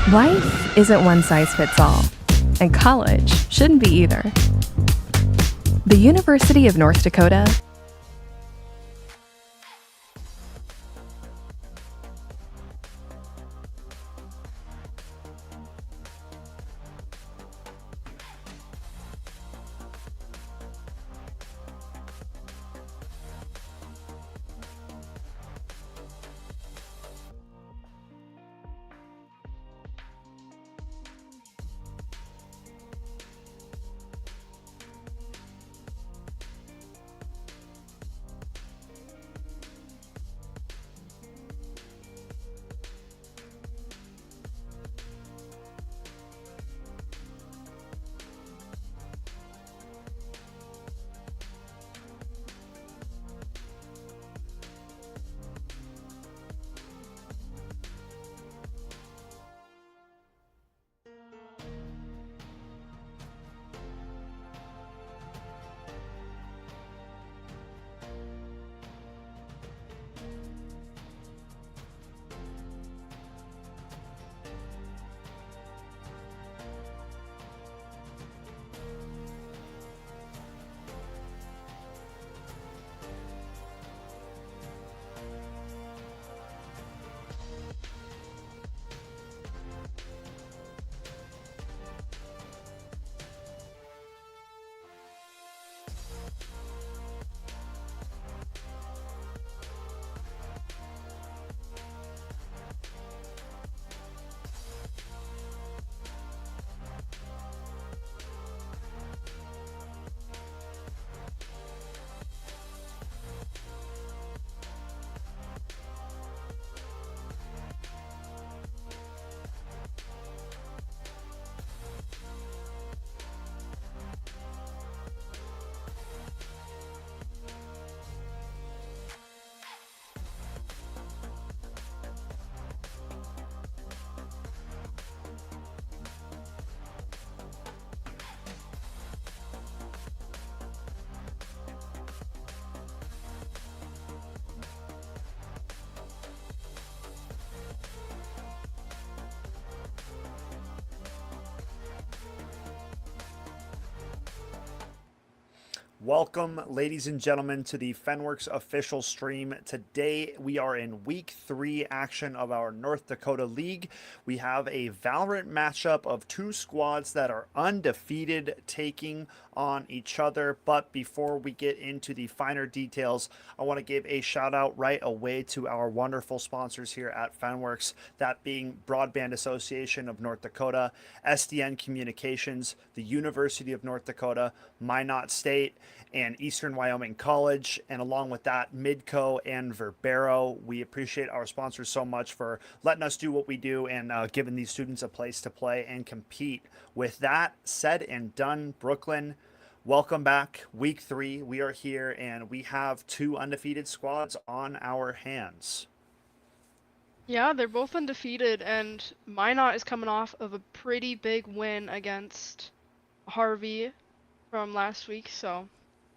Life isn't one size fits all, and college shouldn't be either. The University of North Dakota Welcome, ladies and gentlemen, to the Fenworks official stream. Today, we are in week 3 action of our North Dakota League. We have a Valorant matchup of two squads that are undefeated, taking on each other. But before we get into the finer details, I want to give a shout out right away to our wonderful sponsors here at Fenworks, that being Broadband Association of North Dakota, SDN Communications, the University of North Dakota, Minot State, and Eastern Wyoming College, and along with that, Midco and Verbero. We appreciate our sponsors so much for letting us do what we do and giving these students a place to play and compete. With that said and done, Brooklyn, welcome back. Week 3, we are here, and we have two undefeated squads on our hands. Yeah, they're both undefeated, and Minot is coming off of a pretty big win against Harvey from last week, so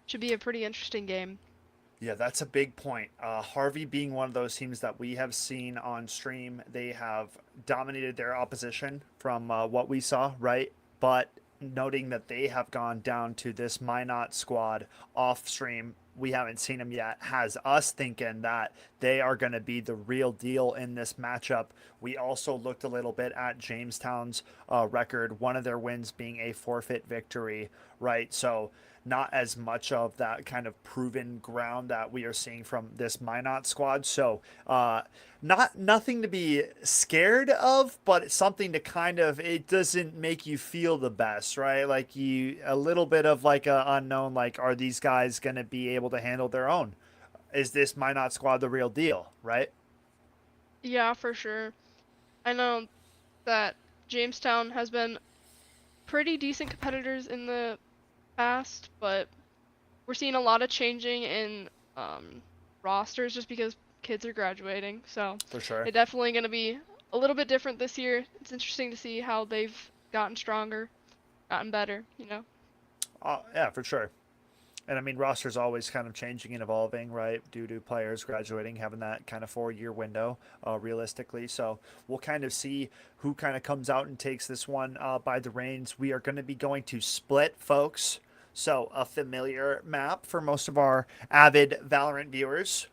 should be a pretty interesting game. Yeah, that's a big point. Harvey being one of those teams that we have seen on stream, they have dominated their opposition from what we saw, right? But noting that they have gone down to this Minot squad off stream, we haven't seen them yet, has us thinking that they are going to be the real deal in this matchup. We also looked a little bit at Jamestown's record, one of their wins being a forfeit victory, right? So not as much of that kind of proven ground that we are seeing from this Minot squad. So nothing to be scared of, but it's something to kind of, it doesn't make you feel the best, right? Like you, a little bit of like a unknown, like are these guys going to be able to handle their own? Is this Minot squad the real deal, right? Yeah, for sure. I know that Jamestown has been pretty decent competitors in the past, but we're seeing a lot of changing in rosters just because kids are graduating. So For sure. it's definitely going to be a little bit different this year. It's interesting to see how they've gotten stronger, gotten better, you know. Yeah, for sure. And I mean, roster's always kind of changing and evolving, right? Due to players graduating, having that kind of 4 year window, realistically. So we'll kind of see who kind of comes out and takes this one by the reins. We are going to be going to Split, folks. So a familiar map for most of our avid Valorant viewers.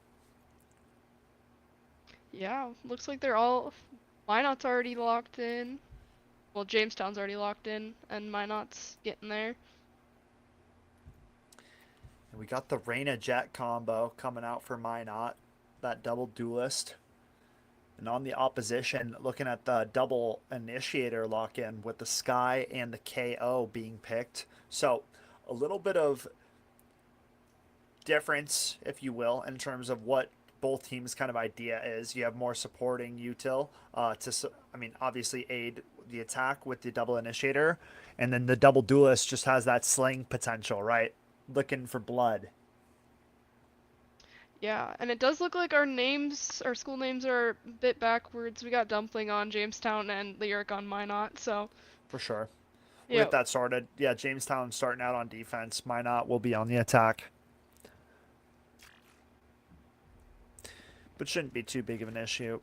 Yeah, looks like they're all. Minot's already locked in. Well, Jamestown's already locked in, and Minot's getting there. And we got the Reyna Jet combo coming out for Minot, that double duelist. And on the opposition, looking at the double initiator lock in with the Sky and the KO being picked. So a little bit of difference, if you will, in terms of what both teams' kind of idea is. You have more supporting util I mean, obviously aid the attack with the double initiator, and then the double duelist just has that sling potential, right? Looking for blood. Yeah, and it does look like our school names are a bit backwards. We got Dumpling on Jamestown and Lyric on Minot, so For sure. We'll yeah. get that sorted. Yeah, Jamestown starting out on defense. Minot will be on the attack. But shouldn't be too big of an issue.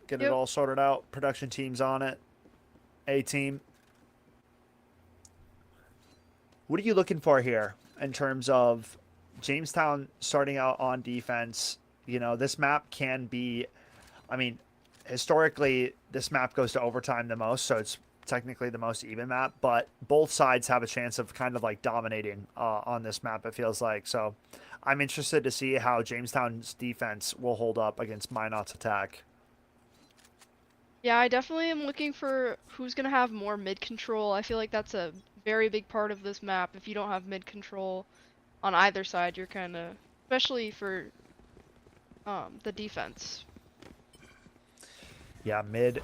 Get it Yep. all sorted out. Production team's on it. A team. What are you looking for here in terms of Jamestown starting out on defense? You know, this map can be, I mean, historically, this map goes to overtime the most, so it's technically the most even map, but both sides have a chance of kind of like dominating on this map, it feels like. So I'm interested to see how Jamestown's defense will hold up against Minot's attack. Yeah, I definitely am looking for who's gonna have more mid control. I feel like that's a very big part of this map. If you don't have mid control on either side, you're kind of, especially for the defense. Yeah, mid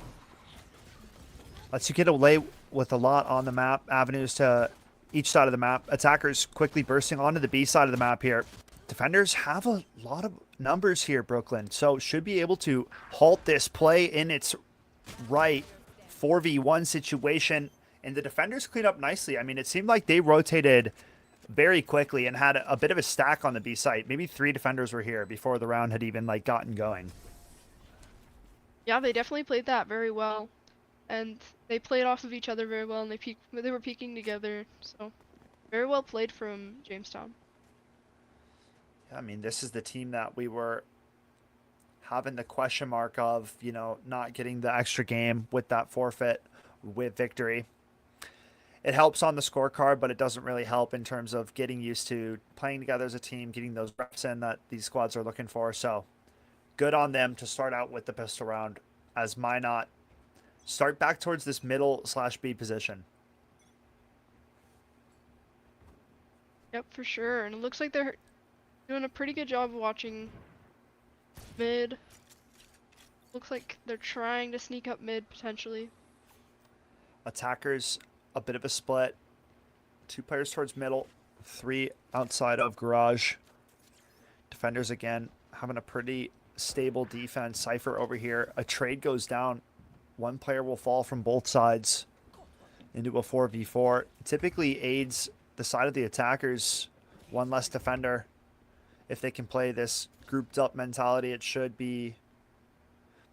lets you get away with a lot on the map. Avenues to each side of the map. Attackers quickly bursting onto the B side of the map here. Defenders have a lot of numbers here, Brooklyn, so should be able to halt this play in its right 4v1 situation. And the defenders clean up nicely. I mean, it seemed like they rotated very quickly and had a bit of a stack on the B site. Maybe 3 defenders were here before the round had even like gotten going. Yeah, they definitely played that very well, and they played off of each other very well, and they were peeking together. So very well played from Jamestown. I mean, this is the team that we were having the question mark of, you know, not getting the extra game with that forfeit with victory. It helps on the scorecard, but it doesn't really help in terms of getting used to playing together as a team, getting those reps in that these squads are looking for. So good on them to start out with the pistol round as Minot start back towards this middle/B position. Yep, for sure. And it looks like they're doing a pretty good job of watching mid. Looks like they're trying to sneak up mid potentially. Attackers, a bit of a split. 2 players towards middle, 3 outside of garage. Defenders again having a pretty stable defense. Cypher over here. A trade goes down. 1 player will fall from both sides into a 4v4. Typically aids the side of the attackers. 1 less defender. If they can play this grouped up mentality, it should be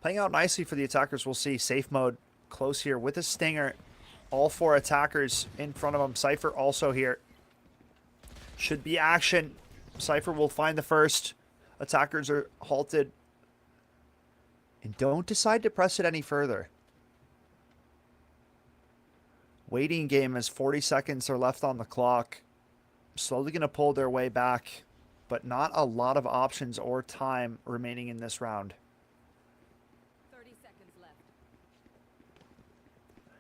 playing out nicely for the attackers. We'll see. Safe mode close here with a stinger. All 4 attackers in front of him. Cypher also here. Should be action. Cypher will find the first. Attackers are halted. And don't decide to press it any further. Waiting game as 40 seconds are left on the clock. Slowly going to pull their way back, but not a lot of options or time remaining in this round. 30 seconds left.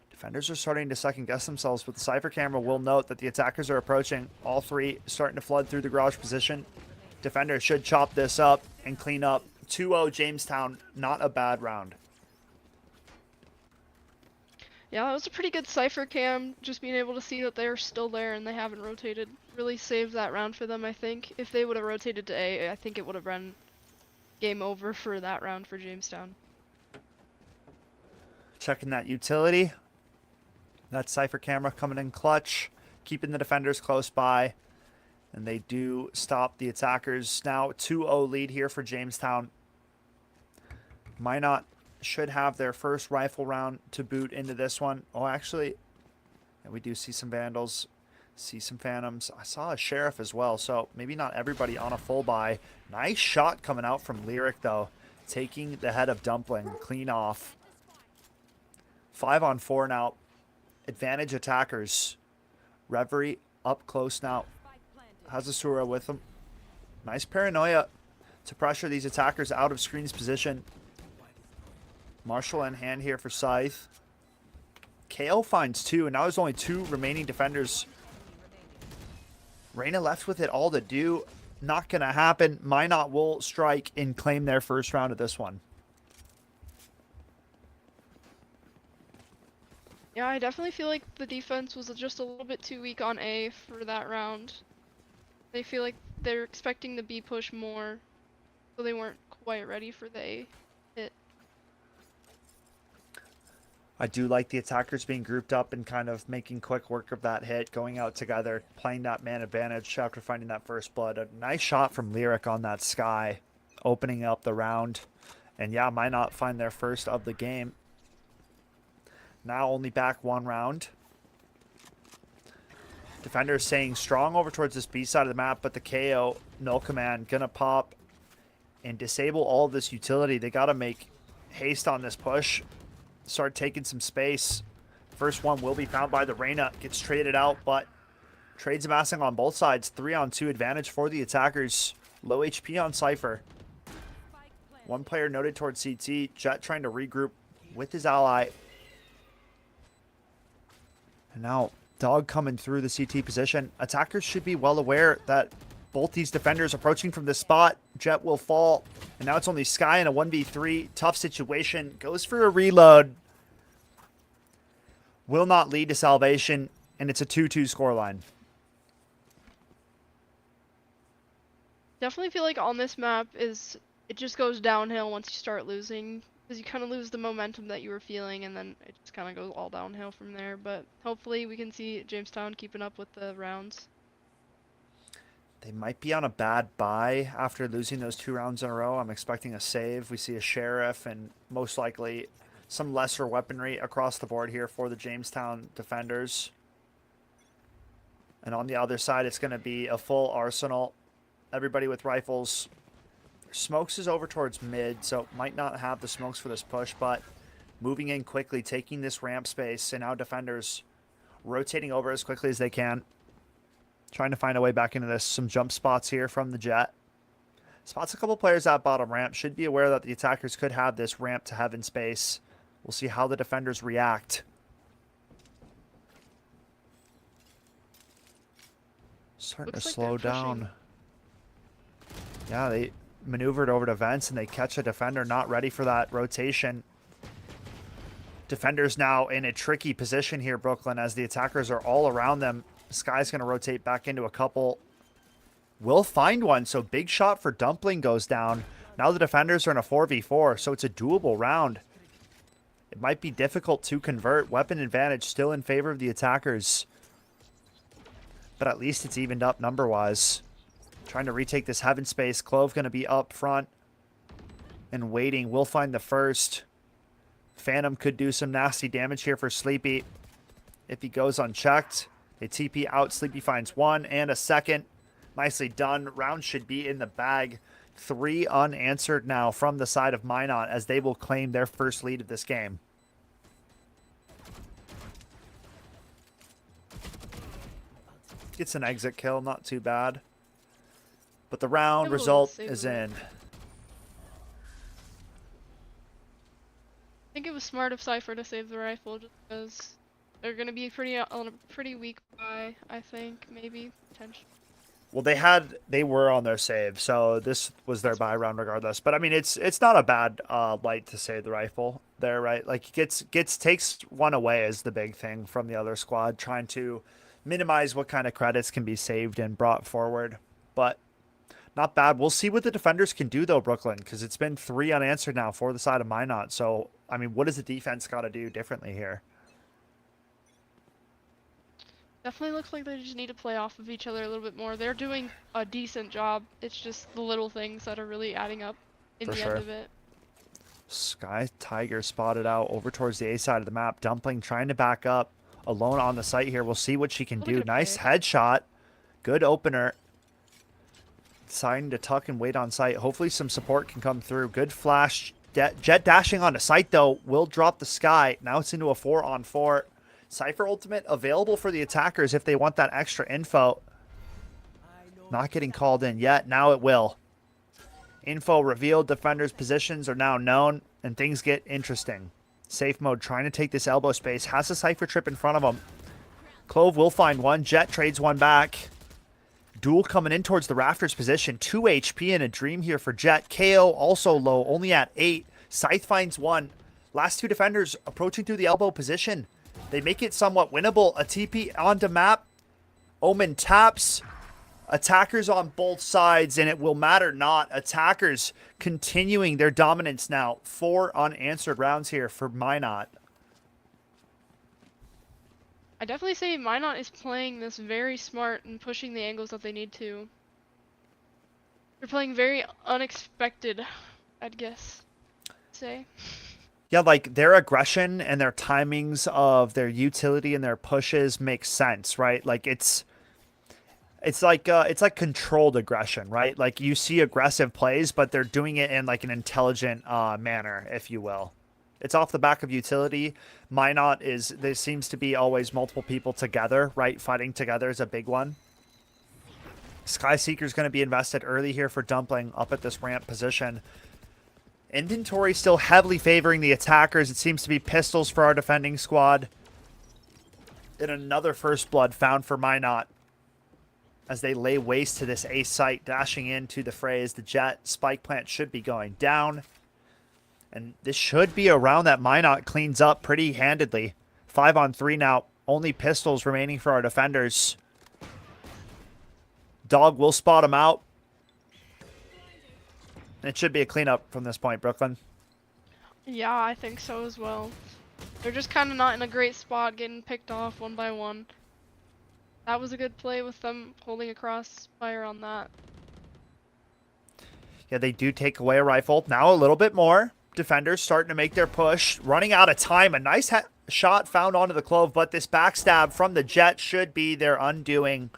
Defenders are starting to second guess themselves, but the Cypher camera will note that the attackers are approaching. All 3 starting to flood through the garage position. Defenders should chop this up and clean up. 2-0 Jamestown, not a bad round. Yeah, that was a pretty good Cypher cam, just being able to see that they're still there and they haven't rotated. Really saved that round for them, I think. If they would have rotated to A, I think it would have run game over for that round for Jamestown. Checking that utility. That Cypher camera coming in clutch, keeping the defenders close by. And they do stop the attackers. Now 2-0 lead here for Jamestown. Minot should have their first rifle round to boot into this one. Oh, actually, and we do see some Vandals, see some Phantoms. I saw a Sheriff as well, so maybe not everybody on a full buy. Nice shot coming out from Lyric, though. Taking the head of Dumpling. Clean off. 5-on-4 now. Advantage attackers. Reverie up close now. Has Asura with him. Nice paranoia to pressure these attackers out of screens position. Marshall in hand here for Scythe. KO finds 2, and now there's only 2 remaining defenders. Reyna left with it all to do. Not going to happen. Minot will strike and claim their first round of this one. Yeah, I definitely feel like the defense was just a little bit too weak on A for that round. They feel like they're expecting the B push more, so they weren't quite ready for the A hit. I do like the attackers being grouped up and kind of making quick work of that hit, going out together, playing that man advantage after finding that first blood. A nice shot from Lyric on that Sky, opening up the round. And yeah, might not find their first of the game. Now only back 1 round. Defenders staying strong over towards this B side of the map, but the KO, no command, gonna pop and disable all of this utility. They gotta make haste on this push. Start taking some space. First one will be found by the Reyna. Gets traded out, but trades amassing on both sides. 3-on-2 advantage for the attackers. Low HP on Cypher. 1 player noted towards CT. Jet trying to regroup with his ally. And now Dog coming through the CT position. Attackers should be well aware that both these defenders approaching from this spot. Jet will fall. And now it's only Sky in a 1v3. Tough situation. Goes for a reload. Will not lead to salvation. And it's a 2-2 scoreline. Definitely feel like on this map it just goes downhill once you start losing. Because you kind of lose the momentum that you were feeling, and then it just kind of goes all downhill from there. But hopefully we can see Jamestown keeping up with the rounds. They might be on a bad bye after losing those 2 rounds in a row. I'm expecting a save. We see a Sheriff and most likely some lesser weaponry across the board here for the Jamestown defenders. And on the other side, it's going to be a full arsenal. Everybody with rifles. Smokes is over towards mid, so might not have the smokes for this push, but moving in quickly, taking this ramp space, and now defenders rotating over as quickly as they can. Trying to find a way back into this. Some jump spots here from the Jet. Spots a couple players at bottom ramp. Should be aware that the attackers could have this ramp to heaven space. We'll see how the defenders react. Starting Looks to like slow they're pushing. down. Yeah, they maneuvered over to vents and they catch a defender not ready for that rotation. Defenders now in a tricky position here, Brooklyn, as the attackers are all around them. Sky's going to rotate back into a couple. Will find one, so big shot for Dumpling goes down. Now the defenders are in a 4v4, so it's a doable round. It might be difficult to convert. Weapon advantage still in favor of the attackers. But at least it's evened up number-wise. Trying to retake this heaven space. Clove going to be up front and waiting. Will find the first. Phantom could do some nasty damage here for Sleepy if he goes unchecked. They TP out. Sleepy finds 1 and a second. Nicely done. Round should be in the bag. 3 unanswered now from the side of Minot as they will claim their first lead of this game. Gets an exit kill. Not too bad. But the round result is in. I think it was smart of Cypher to save the rifle just because they're going to be on a pretty weak buy, I think, maybe, potentially. Well, they were on their save, so this was their buy round regardless. But I mean, it's not a bad light to save the rifle there, right? Like takes 1 away is the big thing from the other squad, trying to minimize what kind of credits can be saved and brought forward. But not bad. We'll see what the defenders can do, though, Brooklyn, because it's been 3 unanswered now for the side of Minot. So, I mean, what does the defense got to do differently here? Definitely looks like they just need to play off of each other a little bit more. They're doing a decent job. It's just the little things that are really adding up in For the sure. end of it. Sky Tiger spotted out over towards the A side of the map. Dumpling trying to back up. Alone on the site here. We'll see what she can Really do. good Nice play. headshot. Good opener. Deciding to tuck and wait on site. Hopefully some support can come through. Good flash. Jet dashing onto site, though, will drop the Sky. Now it's into a 4-on-4. Cypher ultimate available for the attackers if they want that extra info. Not getting called in yet. Now it will. Info revealed. Defenders' positions are now known, and things get interesting. Safe mode trying to take this elbow space. Has a Cypher trip in front of him. Clove will find one. Jet trades one back. Duel coming in towards the Rafters position. 2 HP and a dream here for Jet. KO also low, only at 8. Scythe finds one. Last two defenders approaching through the elbow position. They make it somewhat winnable. A TP onto map. Omen taps. Attackers on both sides, and it will matter not. Attackers continuing their dominance now. 4 unanswered rounds here for Minot. I definitely say Minot is playing this very smart and pushing the angles that they need to. They're playing very unexpected, I'd guess. Say. Yeah, like their aggression and their timings of their utility and their pushes make sense, right? Like it's like controlled aggression, right? Like you see aggressive plays, but they're doing it in like an intelligent manner, if you will. It's off the back of utility. Minot there seems to be always multiple people together, right? Fighting together is a big one. Sky Seeker's going to be invested early here for Dumpling up at this ramp position. Inventory still heavily favoring the attackers. It seems to be pistols for our defending squad. And another first blood found for Minot as they lay waste to this A site, dashing into the fray as the Jet spike plant should be going down. And this should be a round that Minot cleans up pretty handedly. 5-on-3 now. Only pistols remaining for our defenders. Dog will spot him out. It should be a cleanup from this point, Brooklyn. Yeah, I think so as well. They're just kind of not in a great spot, getting picked off one by one. That was a good play with them holding a crossfire on that. Yeah, they do take away a rifle. Now a little bit more. Defenders starting to make their push. Running out of time. A nice shot found onto the Clove, but this backstab from the Jet should be their undoing.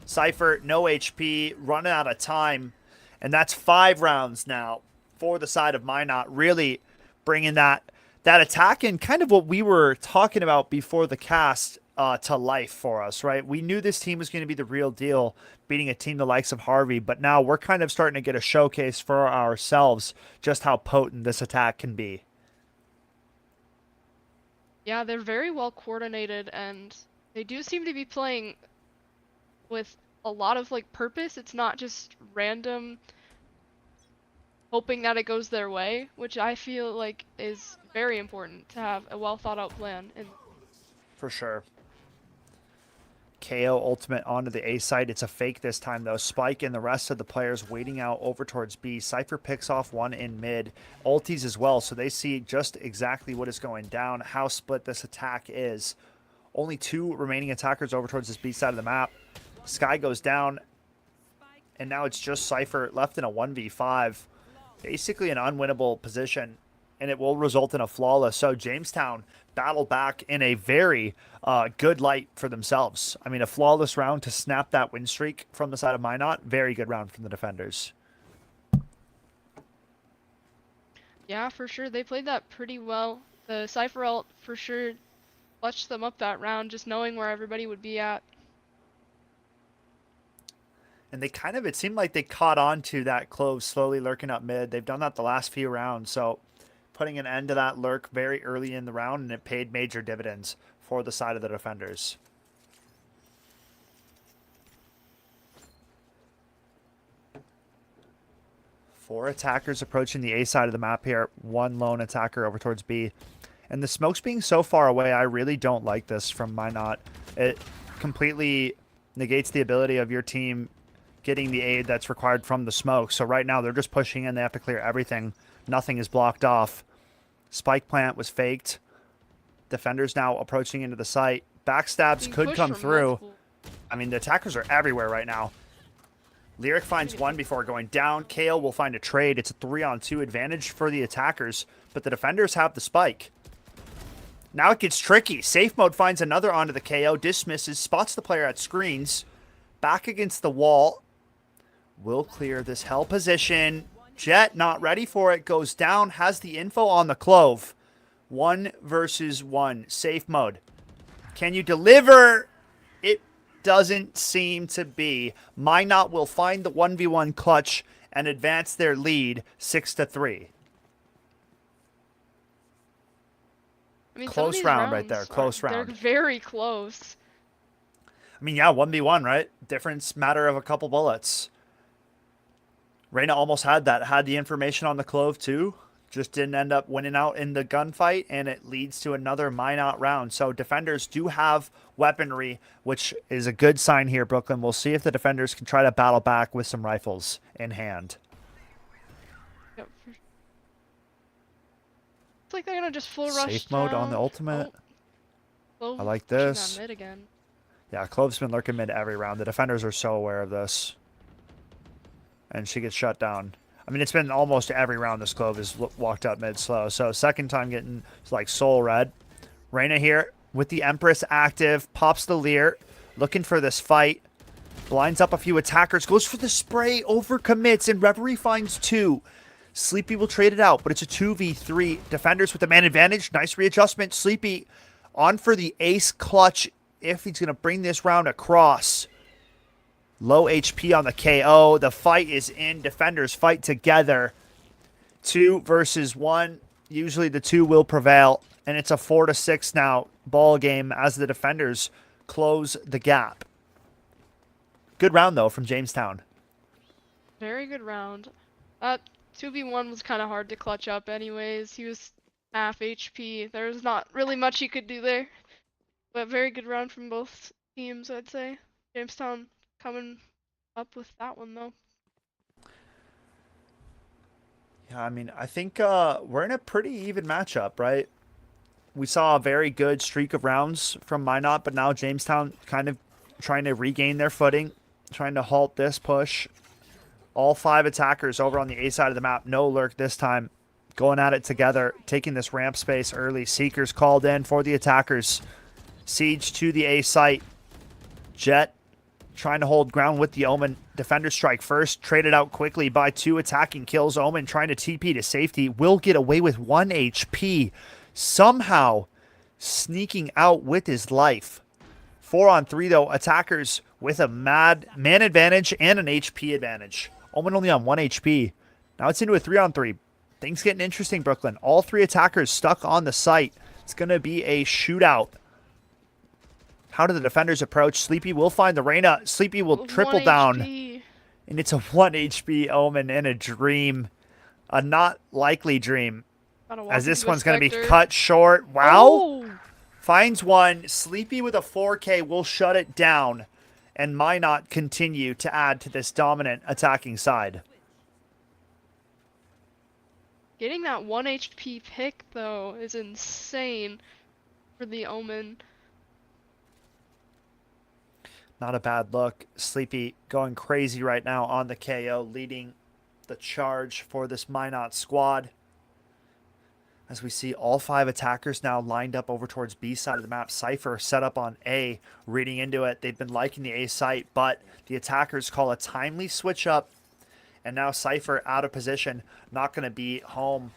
Cypher, no HP, running out of time. And that's 5 rounds now for the side of Minot, really bringing that attack and kind of what we were talking about before the cast to life for us, right? We knew this team was going to be the real deal, beating a team the likes of Harvey, but now we're kind of starting to get a showcase for ourselves just how potent this attack can be. Yeah, they're very well coordinated, and they do seem to be playing with a lot of like purpose. It's not just random hoping that it goes their way, which I feel like is very important to have a well thought out plan. And for sure. KO ultimate onto the A side. It's a fake this time though. Spike and the rest of the players waiting out over towards B. Cypher picks off one in mid. Ultis as well, so they see just exactly what is going down, how split this attack is. Only 2 remaining attackers over towards this B side of the map. Sky goes down, and now it's just Cypher left in a 1v5. Basically an unwinnable position, and it will result in a flawless. So Jamestown battle back in a very good light for themselves. I mean, a flawless round to snap that win streak from the side of Minot. Very good round from the defenders. yeah, for sure, they played that pretty well. The Cypher ult for sure clutched them up that round, just knowing where everybody would be at. And they kind of, it seemed like they caught on to that Clove slowly lurking up mid. They've done that the last few rounds. So putting an end to that lurk very early in the round, and it paid major dividends for the side of the defenders. Four attackers approaching the A side of the map here. One lone attacker over towards B. And the smokes being so far away, I really don't like this from Minot. It completely negates the ability of your team getting the aid that's required from the smoke. So right now they're just pushing in. They have to clear everything. Nothing is blocked off. Spike plant was faked. Defenders now approaching into the site. Backstabs Being could pushed come from through. multiple- I mean, the attackers are everywhere right now. Lyric finds one before going down. KO will find a trade. It's a 3-on-2 advantage for the attackers, but the defenders have the spike. Now it gets tricky. Safe mode finds another onto the KO, dismisses, spots the player at screens. Back against the wall. Will clear this hell position. Jet not ready for it. Goes down. Has the info on the Clove. 1 versus 1. Safe mode. Can you deliver? It doesn't seem to be. Minot will find the 1v1 clutch and advance their lead 6-3. I mean, some of Close these round right there. rounds Close They're round. very close. I mean, yeah, 1v1, right? Difference matter of a couple bullets. Reyna almost had that. Had the information on the Clove too. Just didn't end up winning out in the gunfight, and it leads to another Minot round. So defenders do have weaponry, which is a good sign here, Brooklyn. We'll see if the defenders can try to battle back with some rifles in hand. Yep. It's like they're gonna just full rush Safe mode on the down. ultimate. Clove I like pushing this. that mid again. Yeah, Clove's been lurking mid every round. The defenders are so aware of this. And she gets shut down. I mean, it's been almost every round this Clove has walked up mid slow. So second time getting like soul red. Reyna here with the Empress active. Pops the Leer. Looking for this fight. Blinds up a few attackers. Goes for the spray. Overcommits. And Reverie finds 2. Sleepy will trade it out. But it's a 2v3. Defenders with the man advantage. Nice readjustment. Sleepy on for the ace clutch. If he's going to bring this round across. Low HP on the KO. The fight is in. Defenders fight together. 2 versus 1. Usually the 2 will prevail. And it's a 4-6 now ball game as the defenders close the gap. Good round, though, from Jamestown. Very good round. That 2v1 was kind of hard to clutch up anyways. He was half HP. There was not really much he could do there. But very good round from both teams, I'd say. Jamestown coming up with that one, though. Yeah, I mean, I think we're in a pretty even matchup, right? We saw a very good streak of rounds from Minot, but now Jamestown kind of trying to regain their footing, trying to halt this push. All 5 attackers over on the A side of the map. No lurk this time. Going at it together, taking this ramp space early. Seekers called in for the attackers. Siege to the A site. Jet trying to hold ground with the Omen. Defender strike first. Traded out quickly by 2 attacking kills. Omen trying to TP to safety. Will get away with 1 HP. Somehow sneaking out with his life. 4-on-3 though. Attackers with a man advantage and an HP advantage. Omen only on 1 HP. Now it's into a 3-on-3. Things getting interesting, Brooklyn. All 3 attackers stuck on the site. It's going to be a shootout. How do the defenders approach? Sleepy will find the Reyna. Sleepy will triple 1 down. HP. And it's a 1 HP Omen in a dream. A not likely dream. Gotta walk As this into a one's going to be Spectre. cut short. Wow. Oh! Finds one. Sleepy with a 4K will shut it down. And Minot continue to add to this dominant attacking side. Getting that 1 HP pick, though, is insane for the Omen. Not a bad look. Sleepy going crazy right now on the KO, leading the charge for this Minot squad. As we see all 5 attackers now lined up over towards B side of the map. Cypher set up on A, reading into it. They've been liking the A site, but the attackers call a timely switch up. And now Cypher out of position, not going to be home.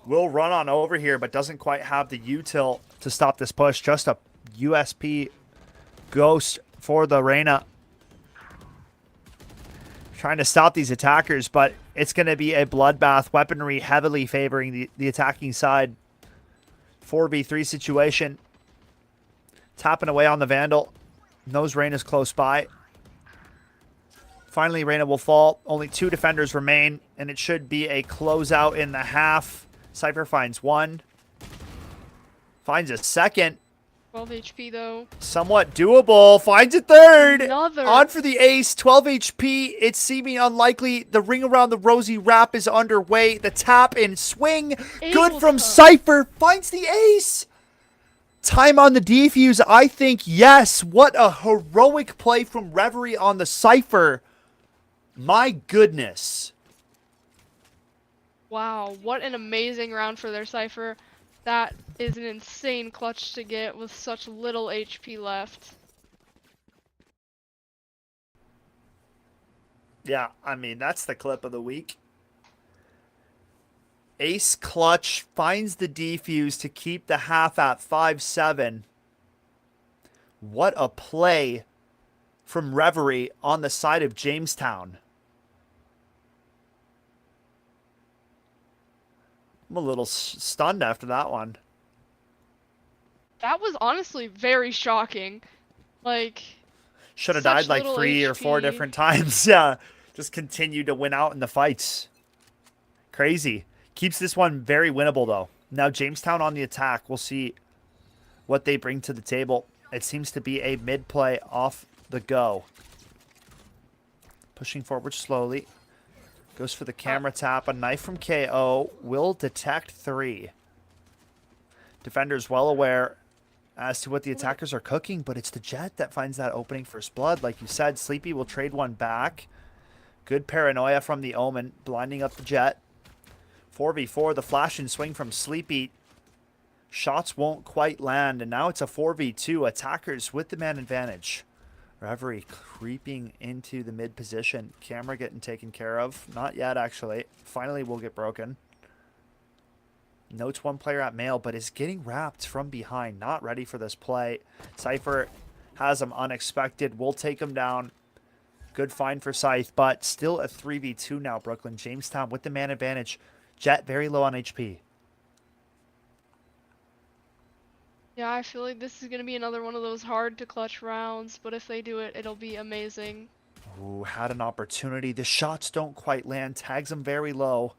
Will run on over here, but doesn't quite have the util to stop this push. Just a USP ghost for the Reyna. Trying to stop these attackers, but it's going to be a bloodbath. Weaponry heavily favoring the attacking side. 4v3 situation. Tapping away on the Vandal. Knows Reyna's close by. Finally, Reyna will fall. Only 2 defenders remain, and it should be a closeout in the half. Cypher finds 1. Finds a second. 12 HP, though. Somewhat doable. Finds a third. Another. On for the ace. 12 HP. It's seeming unlikely. The ring around the rosy wrap is underway. The tap and swing. Good Able from to. Cypher. Finds the ace. Time on the defuse, I think yes. What a heroic play from Reverie on the Cypher. My goodness. Wow, what an amazing round for their Cypher. That is an insane clutch to get with such little HP left. Yeah, I mean, that's the clip of the week. Ace clutch finds the defuse to keep the half at 5-7. What a play from Reverie on the side of Jamestown. I'm a little stunned after that one. That was honestly very shocking. Like, Should have such died like little 3 or 4 HP. different times. Yeah, just continued to win out in the fights. Crazy. Keeps this one very winnable, though. Now Jamestown on the attack. We'll see what they bring to the table. It seems to be a mid-play off the go. Pushing forward slowly. Goes for the camera tap. A knife from KO will detect 3. Defender's well aware as to what the attackers are cooking, but it's the Jet that finds that opening first blood. Like you said, Sleepy will trade one back. Good paranoia from the Omen, blinding up the Jet. 4v4, the flash and swing from Sleepy. Shots won't quite land, and now it's a 4v2. Attackers with the man advantage. Reverie creeping into the mid position. Camera getting taken care of. Not yet, actually. Finally will get broken. Notes one player at male, but is getting wrapped from behind. Not ready for this play. Cypher has him unexpected. Will take him down. Good find for Scythe, but still a 3v2 now, Brooklyn. Jamestown with the man advantage. Jet very low on HP. Yeah, I feel like this is going to be another one of those hard to clutch rounds, but if they do it, it'll be amazing. Ooh, had an opportunity. The shots don't quite land. Tags him very low.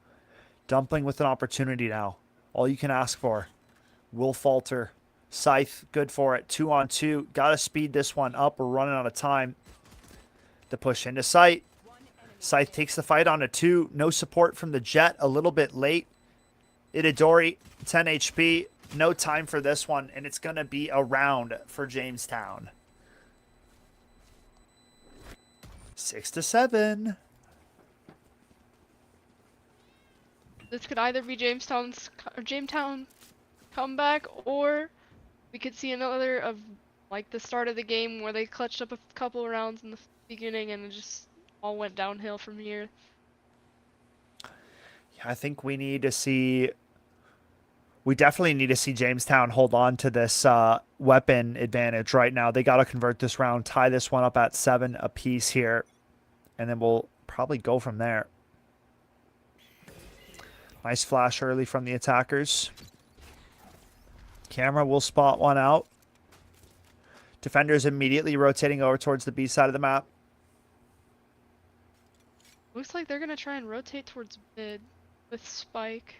Dumpling with an opportunity now. All you can ask for. Will falter. Scythe, good for it. 2-on-2. Got to speed this one up. We're running out of time. The push into sight. Scythe takes the fight on a 2. No support from the Jet. A little bit late. Itadori, 10 HP. No time for this one, and it's going to be a round for Jamestown. 6-7. This could either be Jamestown comeback, or we could see another of like the start of the game where they clutched up a couple rounds in the beginning and it just all went downhill from here. Yeah, I think we need to see. We definitely need to see Jamestown hold on to this weapon advantage right now. They got to convert this round, tie this one up at 7 apiece here, and then we'll probably go from there. Nice flash early from the attackers. Camera will spot one out. Defenders immediately rotating over towards the B side of the map. Looks like they're gonna try and rotate towards mid with Spike.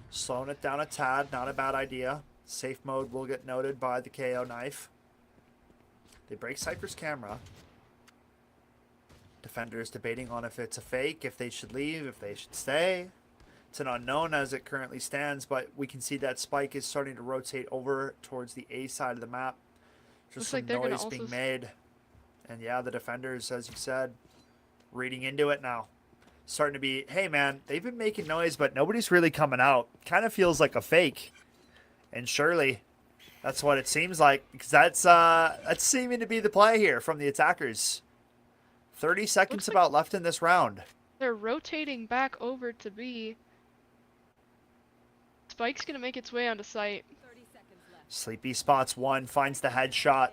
Slowing it down a tad, not a bad idea. Safe mode will get noted by the KO knife. They break Cypher's camera. Defenders debating on if it's a fake, if they should leave, if they should stay. It's an unknown as it currently stands, but we can see that Spike is starting to rotate over towards the A side of the map. Just Looks some like noise being made. And yeah, the defenders, as you said, reading into it now. Starting to be, hey man, they've been making noise, but nobody's really coming out. Kind of feels like a fake. And surely, that's what it seems like, because that's seeming to be the play here from the attackers. 30 seconds about left in this round. They're rotating back over to B. Spike's gonna make its way onto site. Sleepy spots one, finds the headshot.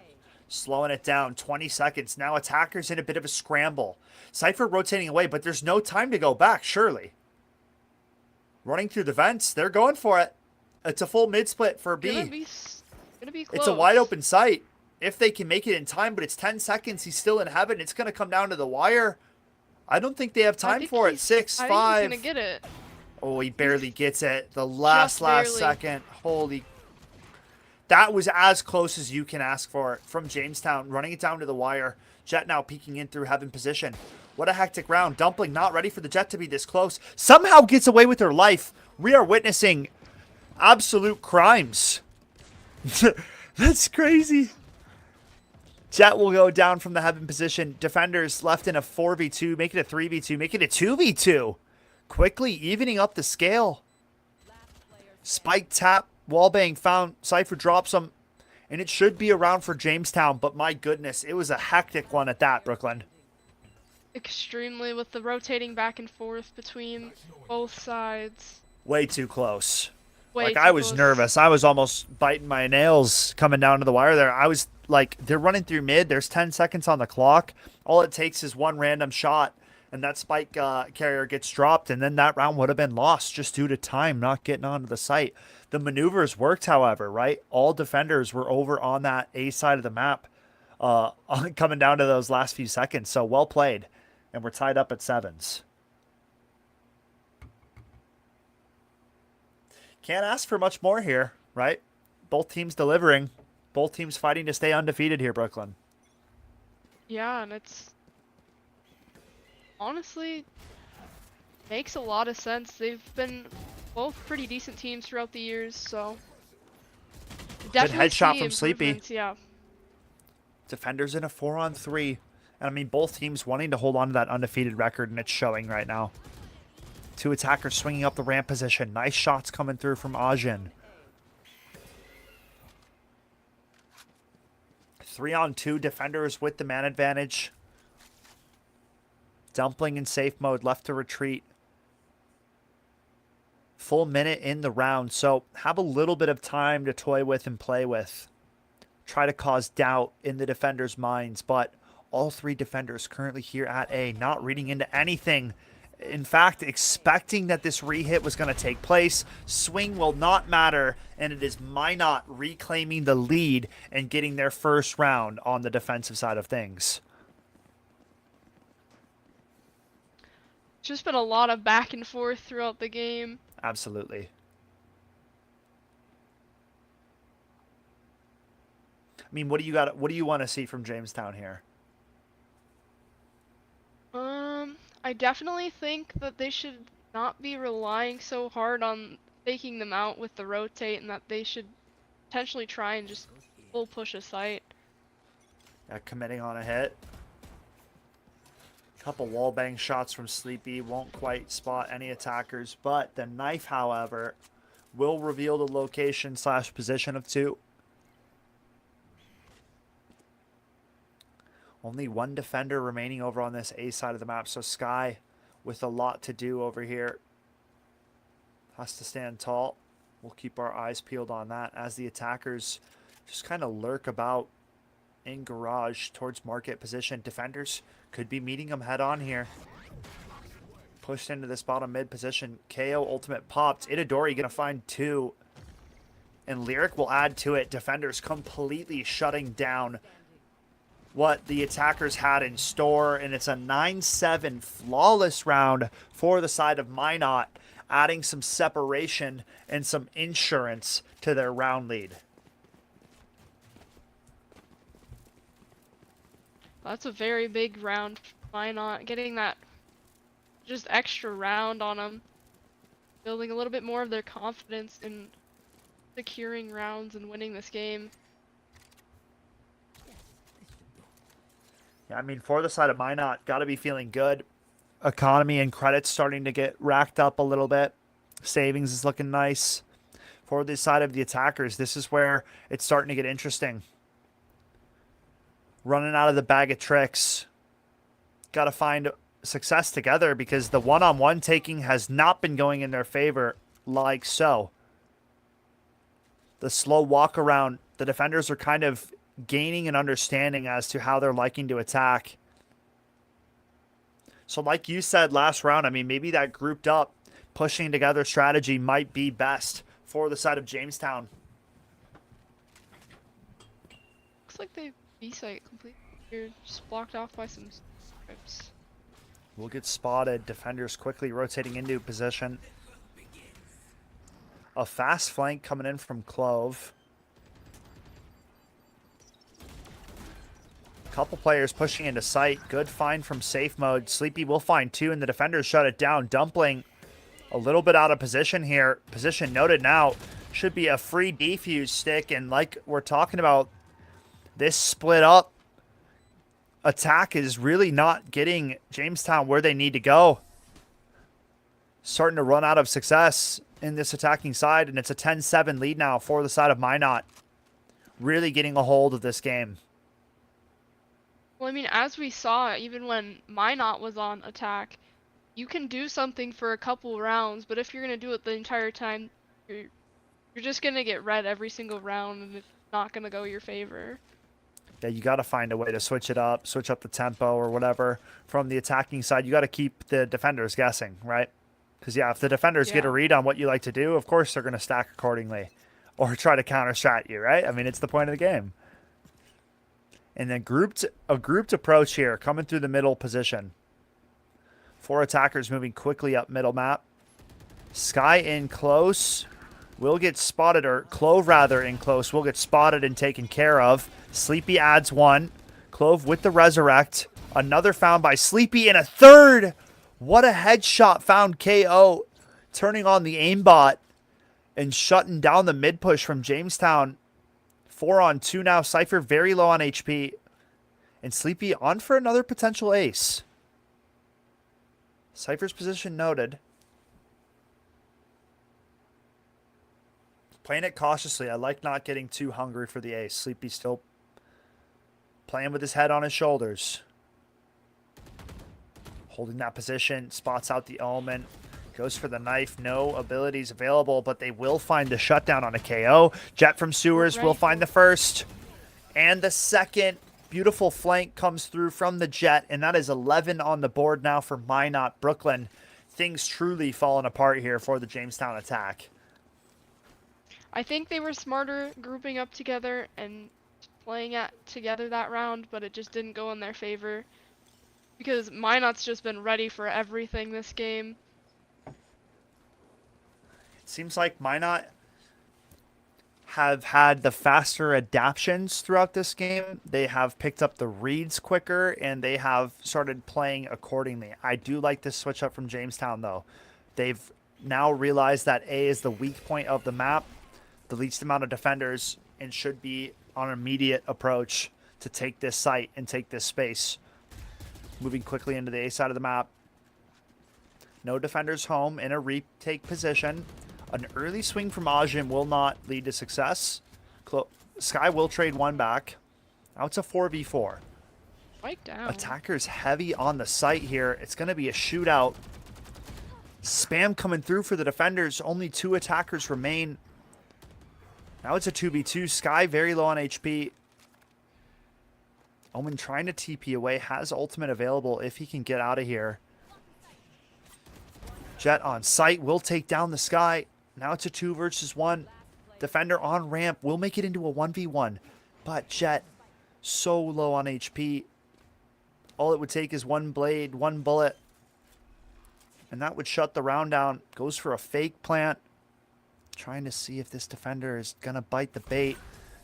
Slowing it down, 20 seconds. Now attackers in a bit of a scramble. Cypher rotating away, but there's no time to go back, surely. Running through the vents, they're going for it. It's a full mid-split for B. Gonna be close. It's a wide open site. If they can make it in time, but it's 10 seconds. He's still in heaven. It's going to come down to the wire. I don't think they have time for it. 6-5. I think he's gonna get it. Oh, he barely gets it. The last second. Holy. That was as close as you can ask for from Jamestown. Running it down to the wire. Jet now peeking in through heaven position. What a hectic round. Dumpling not ready for the Jet to be this close. Somehow gets away with her life. We are witnessing Absolute crimes. That's crazy. Jet will go down from the heaven position. Defenders left in a 4v2. Make it a 3v2. Make it a 2v2. Quickly evening up the scale. Spike tap. Wallbang found. Cypher drops him. And it should be around for Jamestown. But my goodness, it was a hectic one at that, Brooklyn. Extremely, with the rotating back and forth between both sides. Way too close. Way Like, too I was close. nervous. I was almost biting my nails coming down to the wire there. I was like, they're running through mid. There's 10 seconds on the clock. All it takes is one random shot, and that spike carrier gets dropped, and then that round would have been lost just due to time not getting onto the site. The maneuvers worked, however, right? All defenders were over on that A side of the map coming down to those last few seconds. So well played, and we're tied up at 7s. Can't ask for much more here, right? Both teams delivering. Both teams fighting to stay undefeated here, Brooklyn. Yeah, and it's honestly makes a lot of sense. They've been both pretty decent teams throughout the years, so definitely headshot see from Sleepy. improvements, yeah. Defenders in a 4-on-3. And I mean, both teams wanting to hold on to that undefeated record, and it's showing right now. Two attackers swinging up the ramp position. Nice shots coming through from Ajin. 3-on-2 defenders with the man advantage. Dumpling in safe mode, left to retreat. Full minute in the round, so have a little bit of time to toy with and play with. Try to cause doubt in the defenders' minds, but all three defenders currently here at A, not reading into anything. In fact, expecting that this re-hit was going to take place. Swing will not matter, and it is Minot reclaiming the lead and getting their first round on the defensive side of things. Just been a lot of back and forth throughout the game. Absolutely. I mean, what do you want to see from Jamestown here? I definitely think that they should not be relying so hard on faking them out with the rotate, and that they should potentially try and just full push a site. Yeah, committing on a hit. Couple wallbang shots from Sleepy. Won't quite spot any attackers, but the knife, however, will reveal the location / position of two. Only one defender remaining over on this A side of the map, so Sky with a lot to do over here. Has to stand tall. We'll keep our eyes peeled on that as the attackers just kind of lurk about in garage towards market position. Defenders could be meeting them head on here. Pushed into this bottom mid position. KO ultimate popped. Itadori gonna find two. And Lyric will add to it. Defenders completely shutting down what the attackers had in store. And it's a 9-7 flawless round for the side of Minot, adding some separation and some insurance to their round lead. That's a very big round. Why not getting that just extra round on them, building a little bit more of their confidence in securing rounds and winning this game. Yeah, I mean, for the side of Minot, got to be feeling good. Economy and credits starting to get racked up a little bit. Savings is looking nice. For the side of the attackers, this is where it's starting to get interesting. Running out of the bag of tricks. Got to find success together because the one-on-one taking has not been going in their favor like so. The slow walk around, the defenders are kind of gaining an understanding as to how they're liking to attack. So like you said last round, I mean, maybe that grouped up, pushing together strategy might be best for the side of Jamestown. Looks like they B-site completely here, just blocked off by some scripts. Will get spotted. Defenders quickly rotating into position. A fast flank coming in from Clove. Couple players pushing into sight. Good find from safe mode. Sleepy will find two, and the defenders shut it down. Dumpling a little bit out of position here. Position noted now. should be a free defuse stick. And like we're talking about, this split up attack is really not getting Jamestown where they need to go. Starting to run out of success in this attacking side, and it's a 10-7 lead now for the side of Minot. Really getting a hold of this game. Well, I mean, as we saw, even when Minot was on attack, you can do something for a couple rounds, but if you're gonna do it the entire time, you're just gonna get red every single round, and it's not gonna go your favor. Yeah, you got to find a way to switch it up, switch up the tempo or whatever. From the attacking side, you got to keep the defenders guessing, right? Because, yeah, if the defenders get a read on what you like to do, of course they're going to stack accordingly or try to counter-strat you, right? I mean, it's the point of the game. And then a grouped approach here, coming through the middle position. 4 attackers moving quickly up middle map. Sky in close. Will get spotted, or Clove rather in close. Will get spotted and taken care of. Sleepy adds 1. Clove with the resurrect. Another found by Sleepy, and a third. What a headshot found KO. Turning on the aimbot and shutting down the mid push from Jamestown. 4 on 2 now. Cypher very low on HP. And Sleepy on for another potential ace. Cypher's position noted. Playing it cautiously. I like not getting too hungry for the ace. Sleepy still playing with his head on his shoulders. Holding that position. Spots out the Omen. Goes for the knife. No abilities available, but they will find the shutdown on a KO. Jet from Sewers will find the first. And the second. Beautiful flank comes through from the Jet, and that is 11 on the board now for Minot Brooklyn. Things truly falling apart here for the Jamestown attack. I think they were smarter grouping up together and playing together that round, but it just didn't go in their favor. Because Minot's just been ready for everything this game. It seems like Minot have had the faster adaptions throughout this game. They have picked up the reads quicker, and they have started playing accordingly. I do like this switch up from Jamestown, though. They've now realized that A is the weak point of the map, the least amount of defenders, and should be on an immediate approach to take this site and take this space. Moving quickly into the A side of the map. No defenders home in a retake position. An early swing from Ajin will not lead to success. Sky will trade 1 back. Now it's a 4v4. Spike down. Attackers heavy on the site here. It's going to be a shootout. Spam coming through for the defenders. Only 2 attackers remain. Now it's a 2v2. Sky very low on HP. Omen trying to TP away. Has ultimate available if he can get out of here. Jet on site. Will take down the Sky. Now it's a 2 versus 1. Defender on ramp. Will make it into a 1v1. But Jet so low on HP. All it would take is 1 blade, 1 bullet. And that would shut the round down. Goes for a fake plant. Trying to see if this defender is going to bite the bait.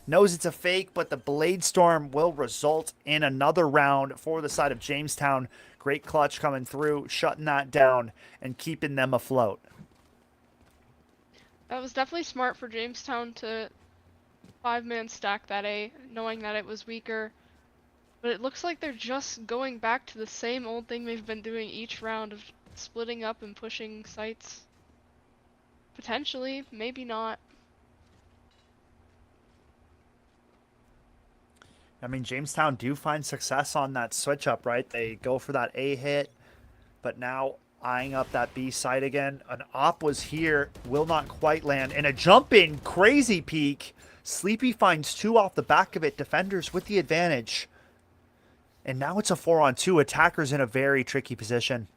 Knows it's a fake, but the Blade Storm will result in another round for the side of Jamestown. Great clutch coming through, shutting that down and keeping them afloat. That was definitely smart for Jamestown to 5-man stack that A, knowing that it was weaker. But it looks like they're just going back to the same old thing they've been doing each round of splitting up and pushing sites. Potentially, maybe not. I mean, Jamestown do find success on that switch up, right? They go for that A hit, but now eyeing up that B site again. An op was here, will not quite land. And a jump in, crazy peek. Sleepy finds 2 off the back of it. Defenders with the advantage. And now it's a 4-on-2. Attackers in a very tricky position.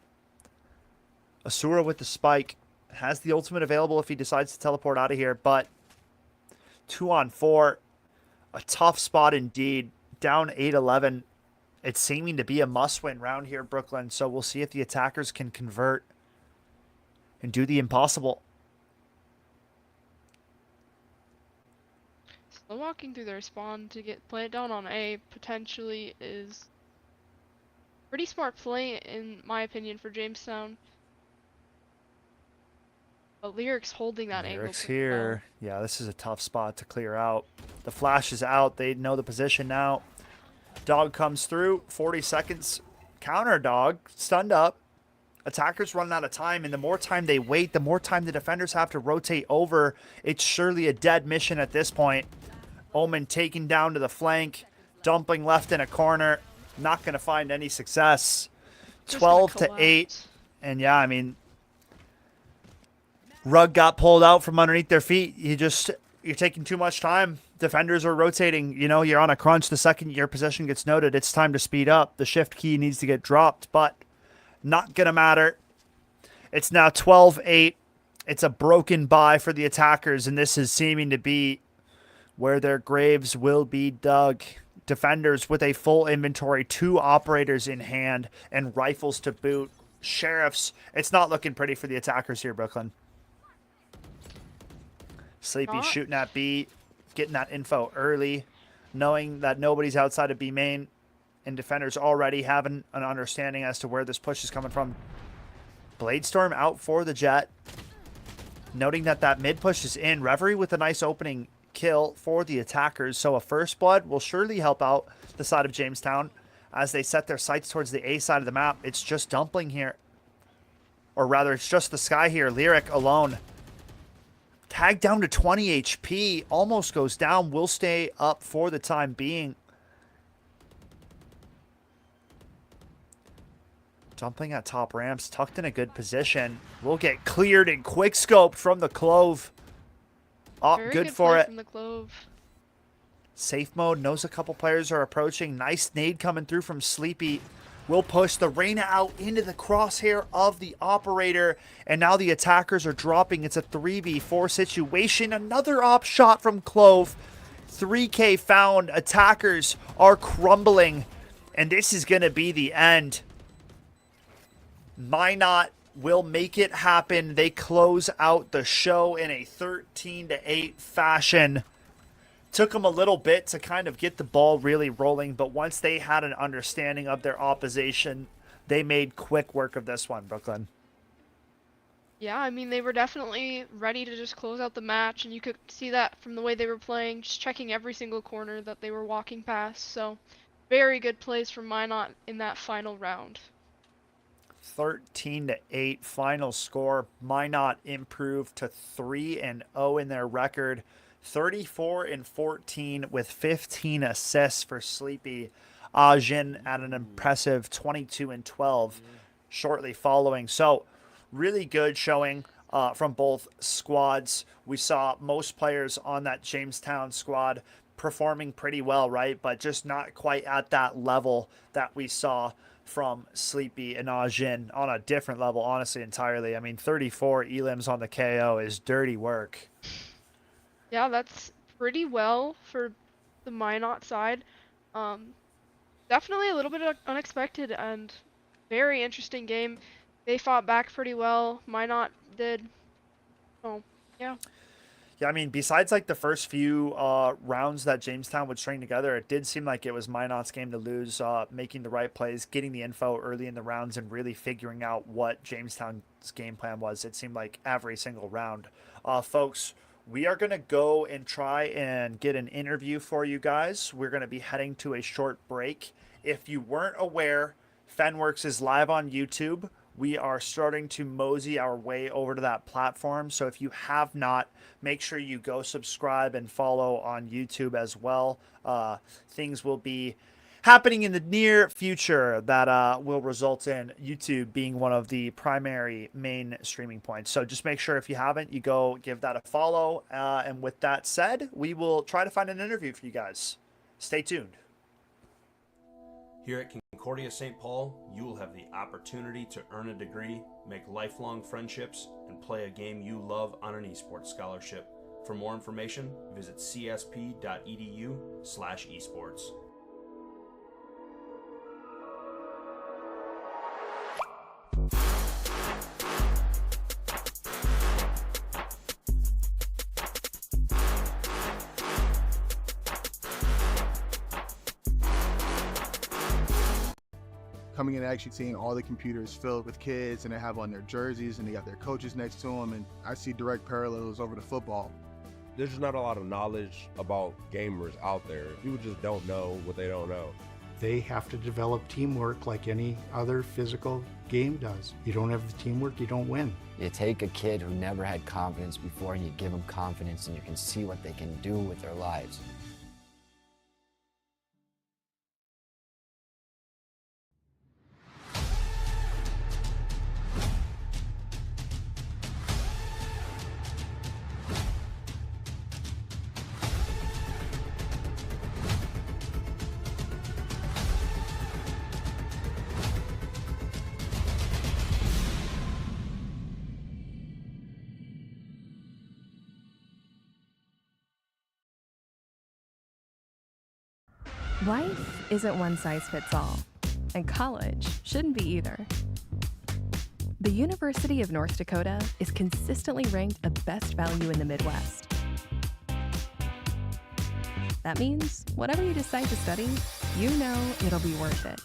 Asura with the spike. Has the ultimate available if he decides to teleport out of here, but 2-on-4. A tough spot indeed. Down 8-11. It's seeming to be a must-win round here, Brooklyn. So we'll see if the attackers can convert and do the impossible. Slow walking through their spawn to play it down on A potentially is pretty smart play in my opinion for Jamestown. But Lyric's holding that angle Eric's pretty here. Yeah, this is a tough spot to clear out. The flash is out. They know the position now. Dog comes through. 40 seconds. Counter dog. Stunned up. Attackers running out of time, and the more time they wait, the more time the defenders have to rotate over. It's surely a dead mission at this point. Omen taken down to the flank. Dumpling left in a corner. Not going to find any success. Just 12 gonna to 8. collapse. And yeah, I mean, rug got pulled out from underneath their feet. You're taking too much time. Defenders are rotating. You know, you're on a crunch. The second your possession gets noted, it's time to speed up. The shift key needs to get dropped, but not going to matter. It's now 12-8. It's a broken bye for the attackers, and this is seeming to be where their graves will be dug. Defenders with a full inventory, 2 operators in hand, and rifles to boot. Sheriffs, it's not looking pretty for the attackers here, Brooklyn. Sleepy Not. shooting at B, getting that info early, knowing that nobody's outside of B main, and defenders already having an understanding as to where this push is coming from. Bladestorm out for the Jet, noting that mid push is in. Reverie with a nice opening kill for the attackers, so a first blood will surely help out the side of Jamestown as they set their sights towards the A side of the map. It's just Dumpling here, or rather it's just the Sky here. Lyric alone, tagged down to 20 HP, almost goes down, will stay up for the time being. Dumpling at top ramps, tucked in a good position, will get cleared and quick scoped from the Clove. Oh, Very good for play it. from the Clove. Safe mode, knows a couple players are approaching. Nice nade coming through from Sleepy. Will push the Reyna out into the crosshair of the operator. And now the attackers are dropping. It's a 3v4 situation. Another op shot from Clove. 3K found. Attackers are crumbling. And this is going to be the end. Minot will make it happen. They close out the show in a 13-8 fashion. Took them a little bit to kind of get the ball really rolling, but once they had an understanding of their opposition, they made quick work of this one, Brooklyn. Yeah, I mean, they were definitely ready to just close out the match, and you could see that from the way they were playing, just checking every single corner that they were walking past. So, very good plays from Minot in that final round. 13-8 final score. Minot improved to 3-0 in their record. 34-14 with 15 assists for Sleepy. Jin at an impressive 22-12 shortly following. So really good showing from both squads. We saw most players on that Jamestown squad performing pretty well, right? But just not quite at that level that we saw from Sleepy and Jin, on a different level, honestly, entirely. I mean, 34 elims on the KO is dirty work. Yeah, that's pretty well for the Minot side. Definitely a little bit unexpected and very interesting game. They fought back pretty well. Minot did. So, yeah. Yeah, I mean, besides like the first few rounds that Jamestown would string together, it did seem like it was Minot's game to lose, making the right plays, getting the info early in the rounds, and really figuring out what Jamestown's game plan was. It seemed like every single round. Folks, we are going to go and try and get an interview for you guys. We're going to be heading to a short break. If you weren't aware, Fenworks is live on YouTube. We are starting to mosey our way over to that platform. So if you have not, make sure you go subscribe and follow on YouTube as well. Things will be happening in the near future that will result in YouTube being one of the primary main streaming points. So just make sure if you haven't, you go give that a follow. And with that said, we will try to find an interview for you guys. Stay tuned. Here at Concordia St. Paul, you will have the opportunity to earn a degree, make lifelong friendships, and play a game you love on an esports scholarship. For more information, visit csp.edu/esports. coming in and actually seeing all the computers filled with kids, and they have on their jerseys and they got their coaches next to them, and I see direct parallels over to football. There's just not a lot of knowledge about gamers out there. People just don't know what they don't know. They have to develop teamwork like any other physical game does. You don't have the teamwork, you don't win. You take a kid who never had confidence before and you give them confidence, and you can see what they can do with their lives. Life isn't one size fits all, and college shouldn't be either. The University of North Dakota is consistently ranked a best value in the Midwest. That means whatever you decide to study, you know it'll be worth it.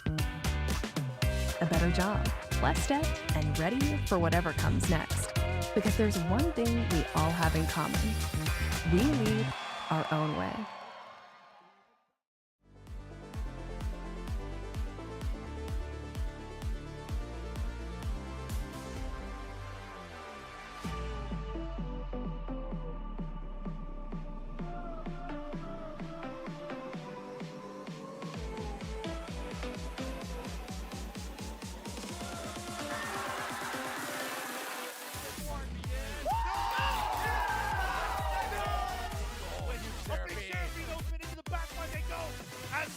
A better job, less debt, and ready for whatever comes next. Because there's one thing we all have in common. We lead our own way.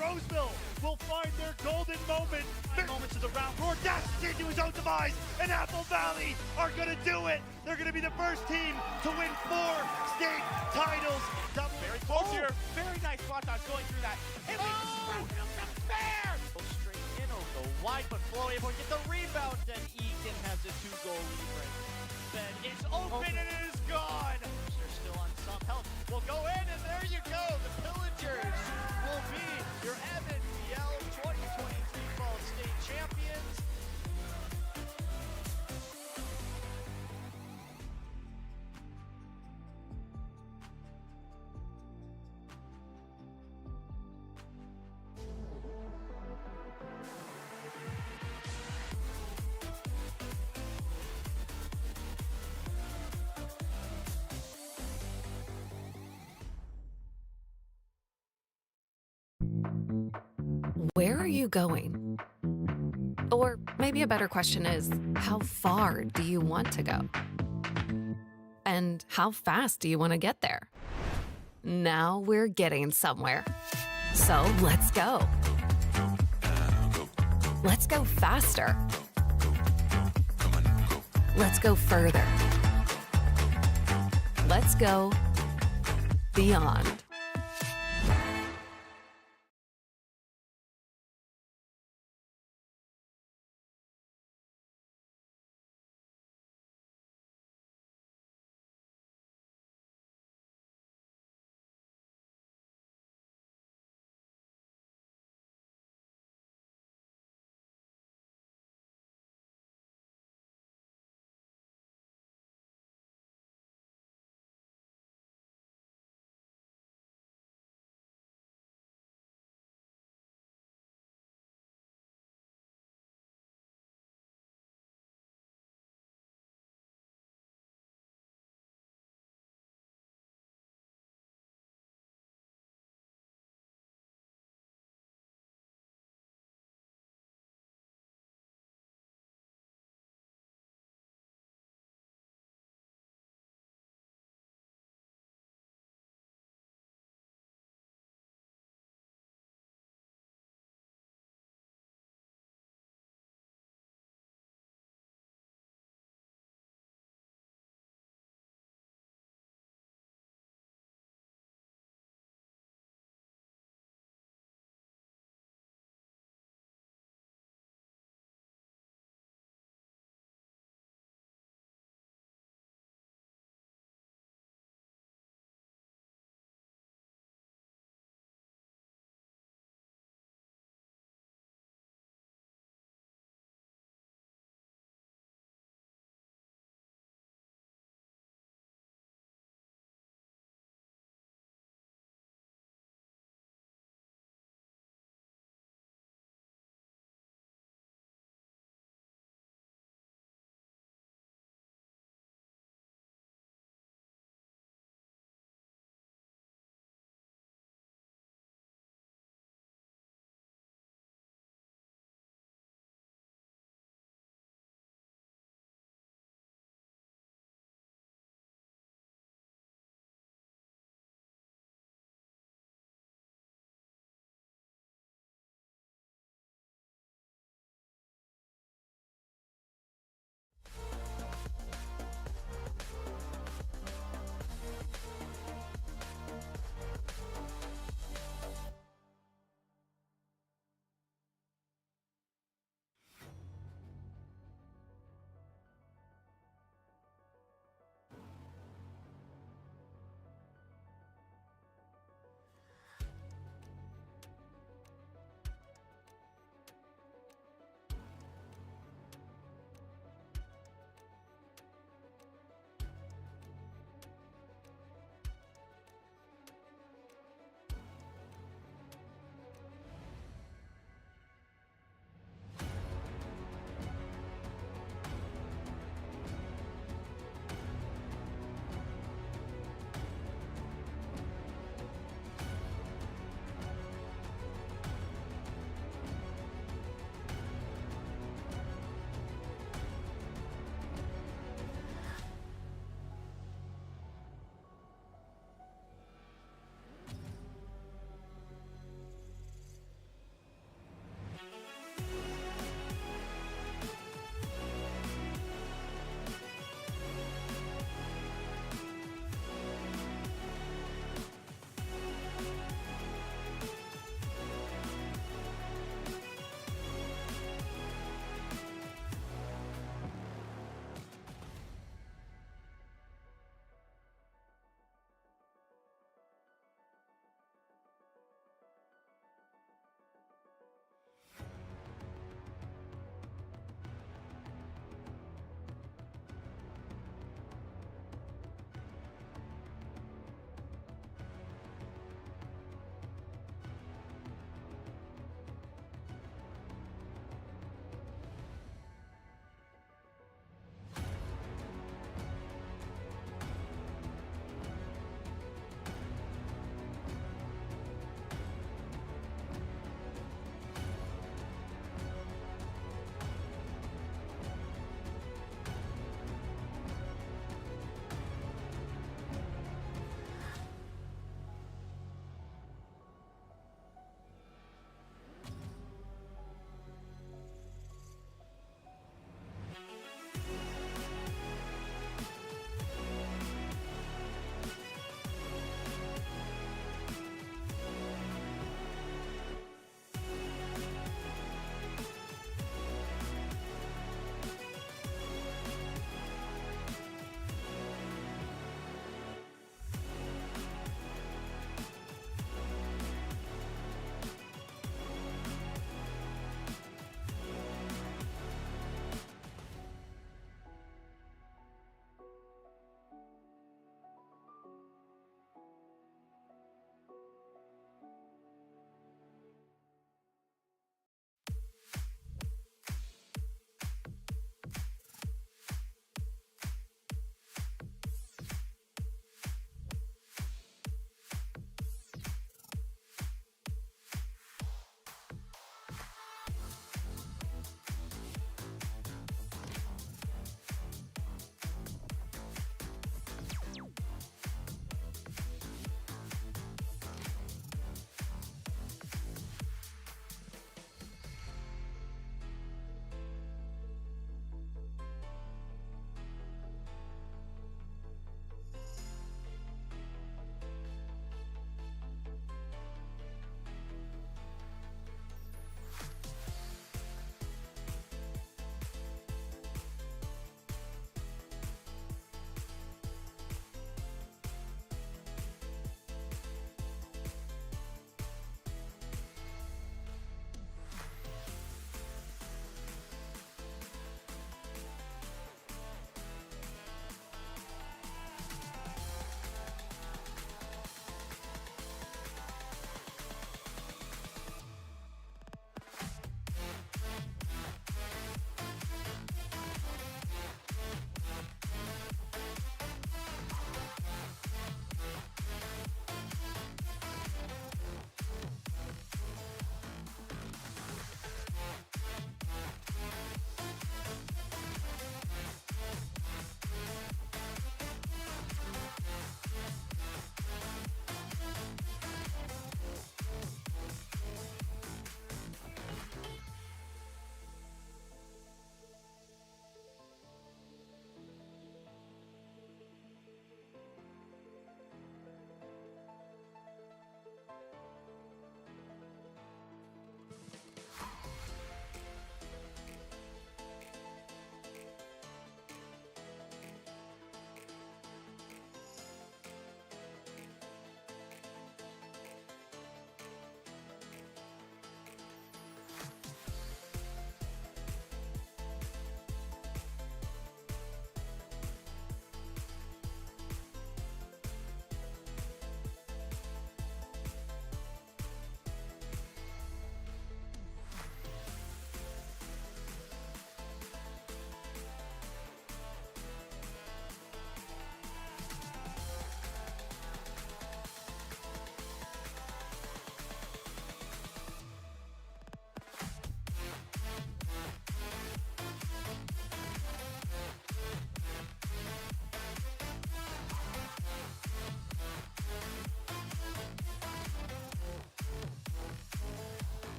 Roseville will find their golden moment. Moments of the round. Roar dashes into his own demise, and Apple Valley are going to do it. They're going to be the first team to win 4 state titles. Very close here. Very nice spot dodge going through that. And fair. Go straight in, go wide, but Floyd will get the rebound, and Egan has a 2-goal lead right. Then it's open and it is gone. They're still on some health. We'll go in, and there you go. The Pillagers will be your MNBL 2023 Fall State champions. Where are you going? Or maybe a better question is, how far do you want to go? And how fast do you want to get there? Now we're getting somewhere. So let's go. Let's go faster. Let's go further. Let's go beyond.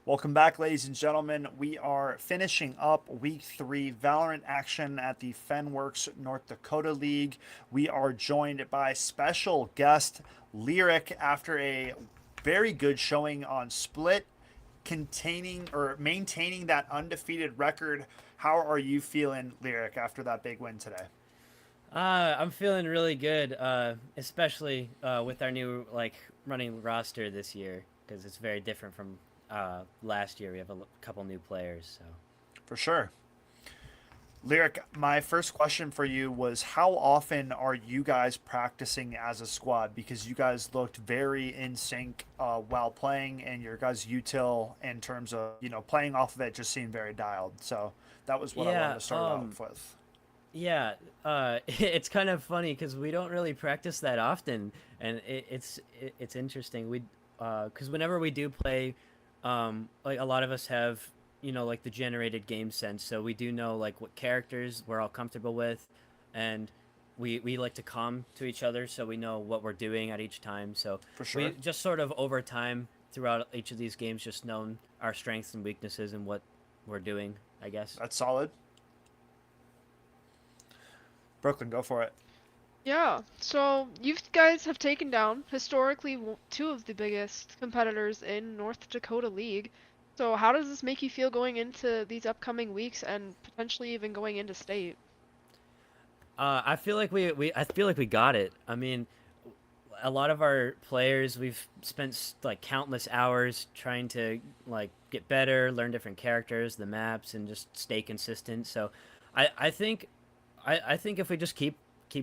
Welcome back, ladies and gentlemen. We are finishing up week 3 Valorant action at the Fenworks North Dakota League. We are joined by special guest Lyric after a very good showing on Split, maintaining that undefeated record. How are you feeling, Lyric, after that big win today? I'm feeling really good, especially with our new running roster this year, because it's very different from last year. We have a couple new players, so For sure. Lyric, my first question for you was how often are you guys practicing as a squad? Because you guys looked very in sync while playing, and your guys' util in terms of, playing off of it just seemed very dialed. So that was what I wanted to start off with. Yeah, it's kind of funny because we don't really practice that often, and it's interesting. Because whenever we do play, like a lot of us have, like the generated game sense, so we do know like what characters we're all comfortable with, and we like to calm to each other, so we know what we're doing at each time. So For sure. we just sort of over time throughout each of these games just known our strengths and weaknesses and what we're doing, I guess. That's solid. Brooklyn, go for it. Yeah, so you guys have taken down historically two of the biggest competitors in North Dakota League. So how does this make you feel going into these upcoming weeks and potentially even going into state? I feel like I feel like we got it. I mean, a lot of our players, we've spent like countless hours trying to like get better, learn different characters, the maps, and just stay consistent. So I think if we just keep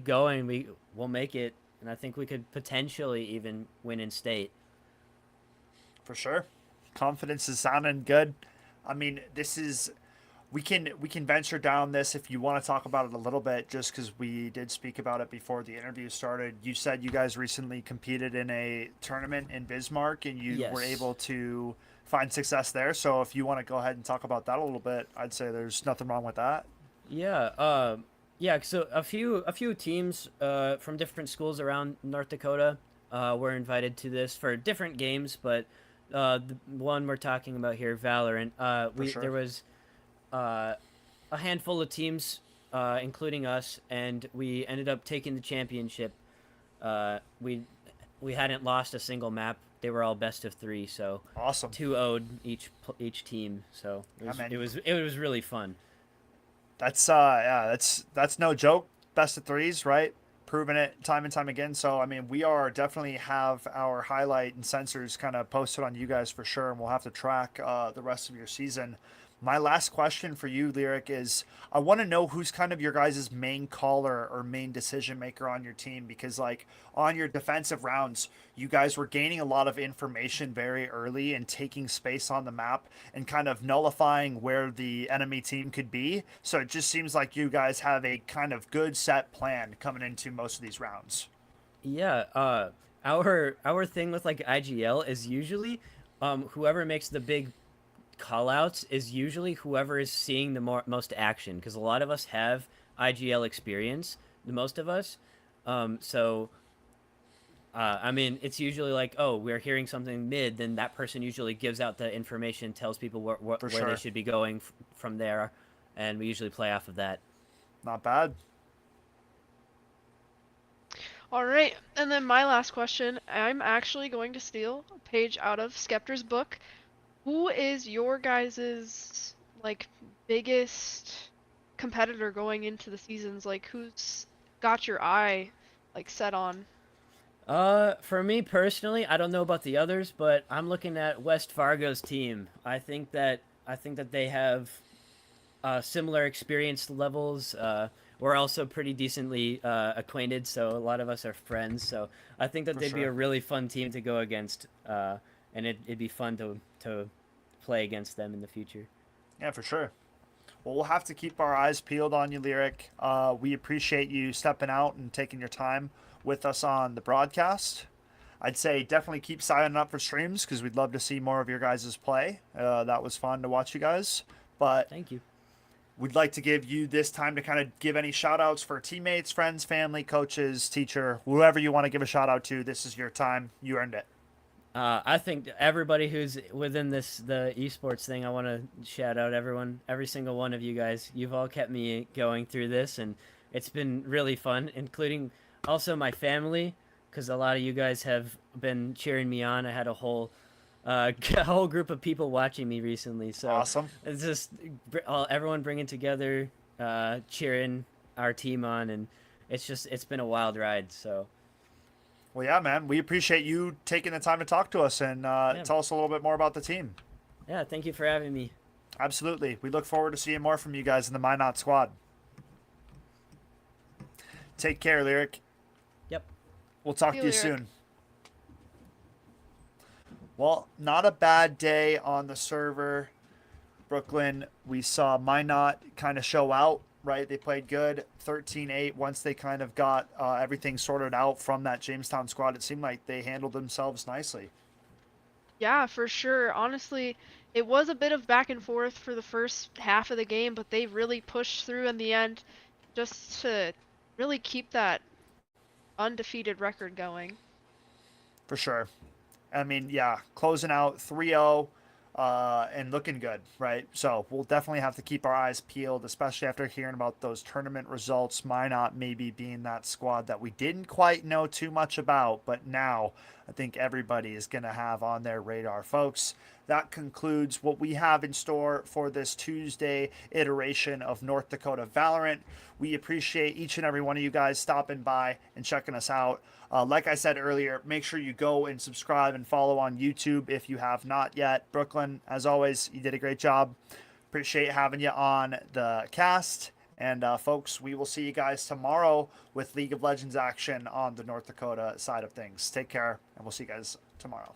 going, we'll make it, and I think we could potentially even win in state. For sure. Confidence is sounding good. I mean, we can venture down this if you want to talk about it a little bit, just because we did speak about it before the interview started. You said you guys recently competed in a tournament in Bismarck, and you were Yes. able to find success there. So if you want to go ahead and talk about that a little bit, I'd say there's nothing wrong with that. Yeah. Yeah. So a few teams from different schools around North Dakota were invited to this for different games, but the one we're talking about here, Valorant, sure. there was a handful of teams, including us, and we ended up taking the championship. We hadn't lost a single map. They were all best of 3, so Awesome. 2-0'd each team. So it was really fun. That's that's no joke. Best of 3s, right? Proven it time and time again. So I mean, we are definitely have our highlight and sensors kind of posted on you guys for sure, and we'll have to track the rest of your season. My last question for you, Lyric, is I want to know who's kind of your guys' main caller or main decision maker on your team, because like on your defensive rounds, you guys were gaining a lot of information very early and taking space on the map and kind of nullifying where the enemy team could be. So it just seems like you guys have a kind of good set plan coming into most of these rounds. Yeah. Our thing with like IGL is usually whoever makes the big callouts is usually whoever is seeing the most action, because a lot of us have IGL experience, the most of us. I mean, it's usually like, oh, we're hearing something mid, then that person usually gives out the information, tells people where they should be going from there, and we usually play off of that. Not bad. All right, and then my last question, I'm actually going to steal a page out of Skeptor's book. Who is your guys's like biggest competitor going into the seasons? Like who's got your eye like set on? For me personally, I don't know about the others, but I'm looking at West Fargo's team. I think that they have similar experience levels. We're also pretty decently acquainted, so a lot of us are friends. So I think that they'd be a really fun team to go against, and it'd be fun to play against them in the future. Yeah, for sure. Well, we'll have to keep our eyes peeled on you, Lyric. We appreciate you stepping out and taking your time with us on the broadcast. I'd say definitely keep signing up for streams, because we'd love to see more of your guys' play. That was fun to watch you guys. But thank you. We'd like to give you this time to kind of give any shout outs for teammates, friends, family, coaches, teacher, whoever you want to give a shout out to. This is your time. You earned it. I think everybody who's within the esports thing, I want to shout out everyone, every single one of you guys. You've all kept me going through this, and it's been really fun, including also my family, because a lot of you guys have been cheering me on. I had a whole a whole group of people watching me recently, so Awesome. it's just everyone bringing together, cheering our team on, and it's been a wild ride. So. Well, yeah, man, we appreciate you taking the time to talk to us and tell us a little bit more about the team. Yeah, thank you for having me. Absolutely. We look forward to seeing more from you guys in the Minot squad. Take care, Lyric. Yep. We'll talk See to you you, Lyric. soon. Well, not a bad day on the server. Brooklyn, we saw Minot kind of show out, right? They played good, 13-8. Once they kind of got everything sorted out from that Jamestown squad, it seemed like they handled themselves nicely. Yeah, for sure. Honestly, it was a bit of back and forth for the first half of the game, but they really pushed through in the end just to really keep that undefeated record going. For sure. I mean, yeah, closing out 3-0 and looking good, right? So we'll definitely have to keep our eyes peeled, especially after hearing about those tournament results. Minot maybe being that squad that we didn't quite know too much about, but now I think everybody is going to have on their radar. Folks, that concludes what we have in store for this Tuesday iteration of North Dakota Valorant. We appreciate each and every one of you guys stopping by and checking us out. Like I said earlier, make sure you go and subscribe and follow on YouTube if you have not yet. Brooklyn, as always, you did a great job. Appreciate having you on the cast. And folks, we will see you guys tomorrow with League of Legends action on the North Dakota side of things. Take care, and we'll see you guys tomorrow.